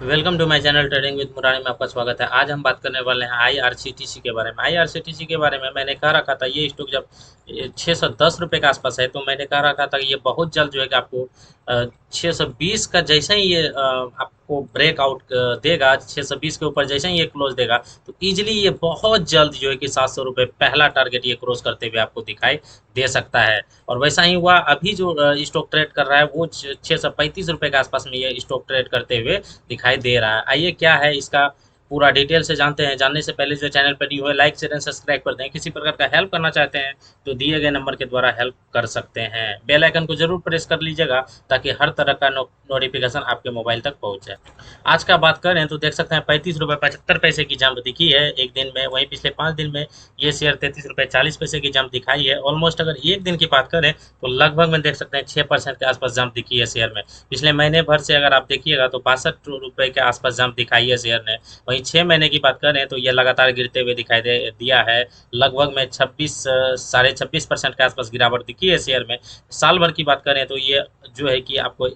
Welcome to my channel trading with Murari में आपका स्वागत है। आज हम बात करने वाले हैं आईआरसीटीसी के बारे में। आईआरसीटीसी के बारे में मैंने कह रखा था ये स्टॉक जब 610 रुपये के आसपास है तो मैंने कह रखा था कि ये बहुत जल्द जो है कि आपको 620 का जैसे ही ये आपको ब्रेकआउट देगा, 620 के ऊपर जैसे ही ये क्लोज देगा तो इजीली ये बहुत जल्द जो है कि 700 रुपये पहला टारगेट ये क्रॉस करते हुए आपको दिखाई दे सकता है। और वैसा ही हुआ, अभी जो स्टॉक ट्रेड कर रहा है वो 635 रुपये के आसपास में ये स्टॉक ट्रेड करते हुए दिखाई दे रहा है। आइए क्या है इसका पूरा डिटेल से जानते हैं। जानने से पहले जो चैनल पर न्यू है लाइक शेयर एंड सब्सक्राइब कर दें। किसी प्रकार का हेल्प करना चाहते हैं तो दिए गए नंबर के द्वारा हेल्प कर सकते हैं। बेल आइकन को जरूर प्रेस कर लीजिएगा ताकि हर तरह का नोटिफिकेशन आपके मोबाइल तक पहुंचे। आज का बात करें तो देख सकते हैं 35 रुपये 75 पैसे की जंप दिखी है एक दिन में। वहीं पिछले 5 दिन में ये शेयर 33 रुपये 40 पैसे की जंप दिखाई है। ऑलमोस्ट अगर एक दिन की बात करें तो लगभग में देख सकते हैं 6% के आसपास जंप दिखी है शेयर में। पिछले महीने भर से अगर आप देखिएगा तो 62 रुपये के आसपास जंप दिखाई है शेयर ने। वहीं 6 महीने की बात करें तो ये लगातार गिरते हुए दिखाई दे दिया है। लगभग में 26 साढ़े 26% के आसपास गिरावट दिखी है शेयर में। साल भर की बात करें तो ये जो है कि आपको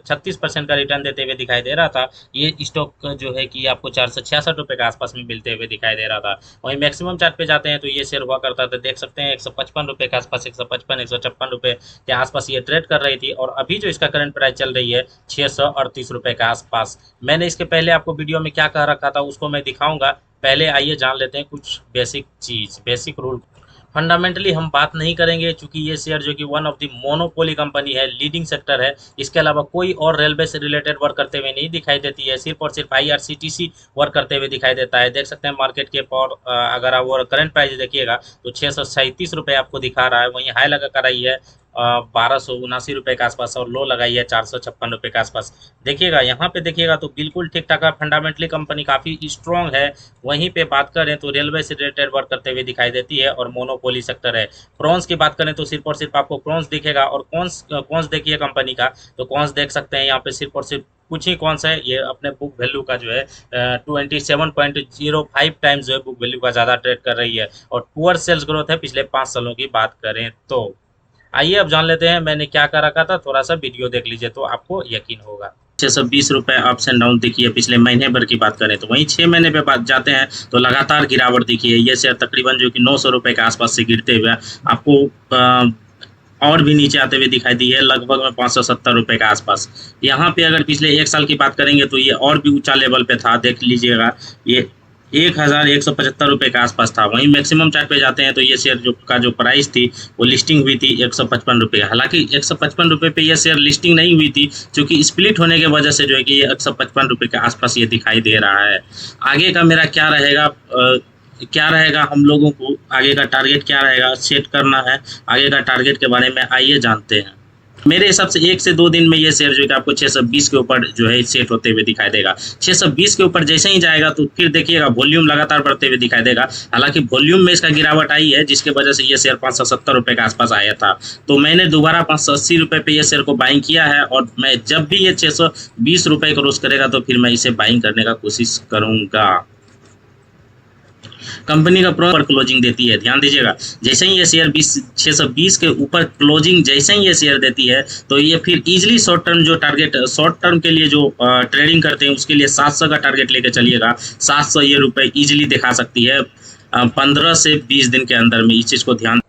36% का रिटर्न देते हुए दिखाई दे रहा था। ये स्टॉक जो है कि आपको 466 रुपये के आसपास में मिलते हुए दिखाई दे रहा था। वहीं मैक्सिमम चार्ट पे जाते हैं तो ये शेयर हुआ करता था, देख सकते हैं 155 रुपये के आसपास, 155 156 रुपये के आसपास ये ट्रेड कर रही थी। और अभी जो इसका करंट प्राइस चल रही है 638 रुपये के आसपास। मैंने इसके पहले आपको वीडियो में क्या कह रखा था उसको मैं दिखाऊंगा। पहले आइए जान लेते हैं कुछ बेसिक रूल। फंडामेंटली हम बात नहीं करेंगे क्योंकि ये शेयर जो कि one of the monopoly company है, लीडिंग सेक्टर है। इसके अलावा कोई और रेलवे से रिलेटेड वर्क करते हुए नहीं दिखाई देती है। सिर्फ और सिर्फ आईआरसीटीसी वर्क करते हुए दिखाई देता है। देख सकते हैं मार्केट के और अगर आप वो करंट प्राइस देखिएगा तो 637 रुपये आपको दिखा रहा है। वहीं हाई लगा कर रही है 1279 रुपये के आसपास और लो लगाई है 456 रुपये के आसपास। देखिएगा यहाँ पे देखिएगा तो बिल्कुल ठीक ठाक है। फंडामेंटली कंपनी काफ़ी स्ट्रॉन्ग है। वहीं पे बात करें तो रेलवे से रिलेटेड वर्क करते हुए दिखाई देती है और मोनोपोली सेक्टर है। प्रॉन्स की बात करें तो सिर्फ और सिर्फ आपको प्रॉन्स दिखेगा। और कौन्स देखिए कंपनी का तो कौन्स देख सकते हैं यहाँ पे सिर्फ और सिर्फ कुछ ही कौन सा है, ये अपने बुक वैल्यू का जो है 27.05 टाइम्स जो है बुक वैल्यू का ज़्यादा ट्रेड कर रही है। और पुअर सेल्स ग्रोथ है पिछले 5 सालों की बात करें तो। आइए अब जान लेते हैं मैंने क्या कर रखा था। थोड़ा सा वीडियो देख लीजिए तो आपको यकीन होगा। 620 रुपये अप्स एंड डाउन दिखी है पिछले महीने भर की बात करें तो। वहीं 6 महीने पे बात जाते हैं तो लगातार गिरावट दिखी है। ये शेयर तकरीबन जो कि 900 रुपये के आसपास से गिरते हुए आपको और भी नीचे आते हुए दिखाई दी है, लगभग में 570 रुपये के आसपास। यहाँ पे अगर पिछले एक साल की बात करेंगे तो ये और भी ऊंचा लेवल पे था, देख लीजिएगा ये 1175 रुपये के आसपास था। वहीं मैक्सिमम चार्ट पे जाते हैं तो ये शेयर जो प्राइस थी वो लिस्टिंग हुई थी 155 रुपये। हालांकि 155 रुपये पे ये शेयर लिस्टिंग नहीं हुई थी क्योंकि स्प्लिट होने की वजह से जो है कि ये 155 रुपये के आसपास ये दिखाई दे रहा है। आगे का मेरा क्या रहेगा, हम लोगों को आगे का टारगेट क्या रहेगा सेट करना है। आगे का टारगेट के बारे में आइए जानते हैं। मेरे हिसाब से 1 से 2 दिन में ये शेयर जो है कि आपको 620 के ऊपर जो है सेट होते हुए दिखाई देगा। 620 के ऊपर जैसे ही जाएगा तो फिर देखिएगा वॉल्यूम लगातार बढ़ते हुए दिखाई देगा। हालांकि वॉल्यूम में इसका गिरावट आई है जिसके वजह से ये शेयर 570 रुपये के आसपास आया था। तो मैंने दोबारा 580 रुपये पे ये शेयर को बाइंग किया है और मैं जब भी ये 620 रुपये क्रॉस करेगा तो फिर मैं इसे बाइंग करने का कोशिश करूंगा। कंपनी का प्रॉपर क्लोजिंग देती है, ध्यान दीजिएगा। जैसे ही ये शेयर 620 के ऊपर क्लोजिंग जैसे ही ये शेयर देती है तो ये फिर इजीली शॉर्ट टर्म के लिए जो ट्रेडिंग करते हैं उसके लिए 700 का टारगेट लेके चलिएगा। 700 ये रुपये इजीली दिखा सकती है 15 से 20 दिन के अंदर में। इस चीज़ को ध्यान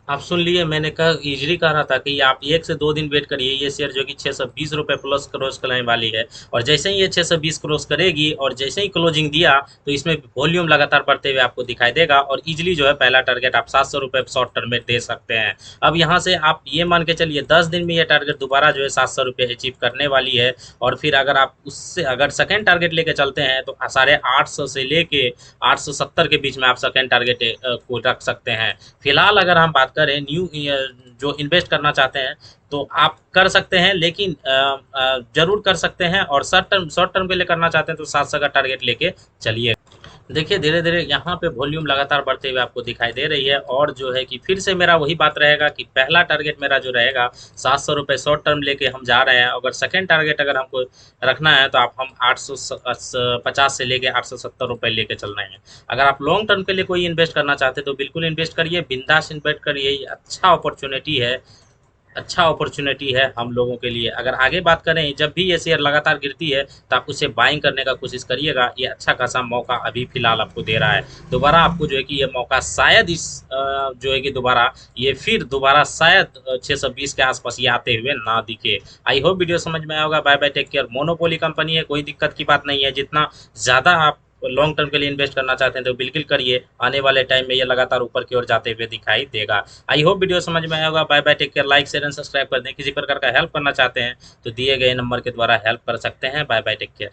आप सुन लिए, मैंने कहा इजीली कह रहा था कि आप 1 से 2 दिन वेट करिए। ये शेयर जो कि 620 रुपये प्लस क्रॉस करने वाली है। और जैसे ही ये 620 क्रॉस करेगी और जैसे ही क्लोजिंग दिया तो इसमें वॉल्यूम लगातार बढ़ते हुए आपको दिखाई देगा और इजीली जो है पहला टारगेट आप 700 रुपये शॉर्ट टर्म में दे सकते हैं। अब यहाँ से आप ये मान के चलिए 10 दिन में ये टारगेट दोबारा जो है 700 रुपये अचीव करने वाली है। और फिर अगर आप उससे अगर सेकेंड टारगेट लेके चलते हैं तो 850 से लेके 870 के बीच में आप सेकेंड टारगेट को रख सकते हैं। फिलहाल अगर हम बात करें न्यू जो इन्वेस्ट करना चाहते हैं तो आप कर सकते हैं, लेकिन जरूर कर सकते हैं। और शॉर्ट टर्म के लिए करना चाहते हैं तो 700 का टारगेट लेके चलिए। देखिए धीरे धीरे यहाँ पे वॉल्यूम लगातार बढ़ते हुए आपको दिखाई दे रही है। और जो है कि फिर से मेरा वही बात रहेगा कि पहला टारगेट मेरा जो रहेगा 700 रुपये शॉर्ट टर्म लेके हम जा रहे हैं। अगर सेकेंड टारगेट अगर हमको रखना है तो हम 850 से लेके 870 रुपये लेके चल रहे हैं। अगर आप लॉन्ग टर्म के लिए कोई इन्वेस्ट करना चाहते हैं तो बिल्कुल इन्वेस्ट करिए, बिंदास इन्वेस्ट करिए, ये अच्छा अपॉर्चुनिटी है। अच्छा अपॉर्चुनिटी है हम लोगों के लिए। अगर आगे बात करें, जब भी ये शेयर लगातार गिरती है तो आप उसे बाइंग करने का कोशिश करिएगा। ये अच्छा खासा मौका अभी फिलहाल आपको दे रहा है। दोबारा आपको जो है कि ये मौका शायद जो है कि दोबारा ये फिर दोबारा शायद 620 के आसपास ये आते हुए ना दिखे। आई होप वीडियो समझ में आएगा। Bye bye, take care. Monopoly company है, कोई दिक्कत की बात नहीं है। जितना ज़्यादा आप लॉन्ग टर्म के लिए इन्वेस्ट करना चाहते हैं तो बिल्कुल करिए। आने वाले टाइम में ये लगातार ऊपर की ओर जाते हुए दिखाई देगा। आई होप वीडियो समझ में आया होगा। Bye bye, take care. Like share and subscribe कर दें। किसी प्रकार का हेल्प करना चाहते हैं तो दिए गए नंबर के द्वारा हेल्प कर सकते हैं। Bye bye, take care.